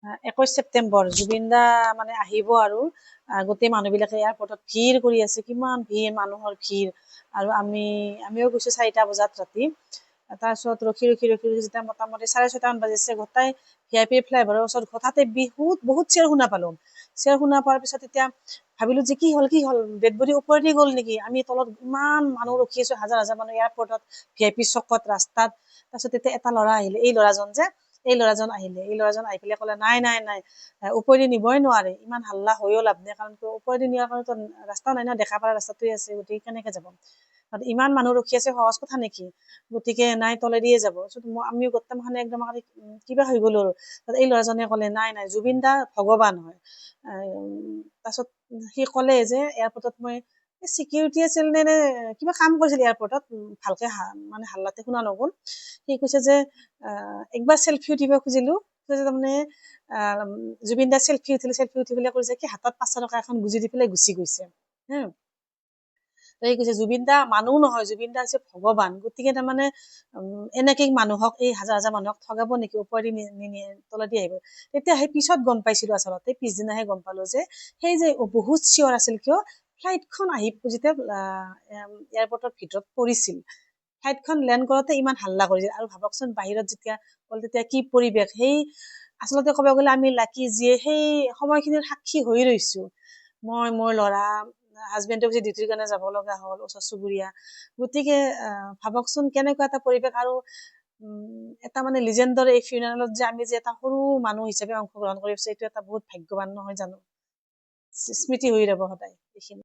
21 ছেপ্টেম্বৰ জুবিন দা মানে আহিব আৰু গোটেই মানুহবিলাকে এয়াৰপৰ্টত ভিৰ কৰি আছে, কিমান ভিৰ, মানুহৰ ভিৰ। আৰু আমিও গৈছো 4টা বজাত ৰাতি। তাৰপিছত ৰখি ৰখি ৰখি ৰখি যেতিয়া মোটামুটি 6:30 মান বাজিছে, গোটাই VIP ফ্লাইঅভাৰৰ ওচৰত হঠাতে বহুত চিঞৰ শুনা পালো। চিঞৰ শুনা পোৱাৰ পিছত এতিয়া ভাবিলো যে কি হ'ল ডেড বডি ওপৰেদি গ'ল নেকি। আমি তলত ইমান মানুহ ৰখি আছো, হাজাৰ হাজাৰ মানুহ এয়াৰপৰ্টত, VIP চকত, ৰাস্তাত। তাৰপিছত তেতিয়া এটা ল'ৰা আহিলে, এই ল'ৰাজন আহিলে। এই ল'ৰাজন আহি পেলাই ক'লে, নাই নাই নাই, ওপৰেদি নিবই নোৱাৰে, ইমান হাল্লা হৈও লাভ নাই, কাৰণ ওপৰেদি নিয়াৰ কাৰণেতো ৰাস্তা নাই ন, দেখা পাৰা ৰাস্তাটোৱে আছে, গতিকে কেনেকে যাব। ইমান মানুহ ৰখি আছে, সহজ কথা নেকি। গতিকে নাই, তলেদিয়ে যাব। আমিও গোটেই মানে একদম কিবা হৈ গলো আৰু। এই ল'ৰাজনে ক'লে, নাই নাই, জুবিন দা ভগৱান হয়। তাৰপিছত সি ক'লে যে এয়াৰপৰ্টত মই চিকিউৰিটি আছিল নে কিবা কাম কৰিছিল এয়াৰপৰ্টত, ভালকে মানে হাল্লাতে শুনা নগ'ল। সি কৈছে যে একবাৰ চেল্ফি উঠিব খুজিলো, তাৰমানে জুবিন দা চেল্ফি উঠি পেলাই কৈছে কি, হাতত 500 টকা এখন গুজি দি পেলাই গুচি গৈছে। এই কৈছে জুবিন দা মানুহ নহয়, জুবিন দা হৈছে ভগৱান। গতিকে তাৰমানে এনেকে মানুহক, এই হাজাৰ হাজাৰ মানুহক ঠগাব নেকি, ওপৰেদি তলেদি আহিব। তেতিয়া সেই পিছত গম পাইছিলো, আচলতে পিছদিনাহে গম পালো যে সেই যে বহুত চিঞৰ আছিল, কিয় ফ্লাইটখন আহি যেতিয়া এয়াৰপৰ্টৰ ভিতৰত পৰিছিল, ফ্লাইটখন লেণ্ড কৰোতে ইমান হাল্লা কৰিছিল। আৰু ভাবকচোন বাহিৰত যেতিয়া গ'ল, তেতিয়া কি পৰিৱেশ। সেই আচলতে ক'ব গ'লে আমি লাকি যিয়ে সেই সময়খিনিৰ সাক্ষী হৈ ৰৈছো। মোৰ ল'ৰা, হাজবেণ্ডে পিছে ডিউটিৰ কাৰণে যাব লগা হ'ল, ওচৰ চুবুৰীয়া। গতিকে ভাবকচোন কেনেকুৱা এটা পৰিৱেশ। আৰু এটা মানে লিজেণ্ডৰ এই ফিউনাৰেলত যে আমি যে এটা সৰু মানুহ হিচাপে অংশগ্ৰহণ কৰিছো, এইটো এটা বহুত ভাগ্যৱান, নহয় জানো। স্মৃতি হৈ ৰব সদায় এইখিনি।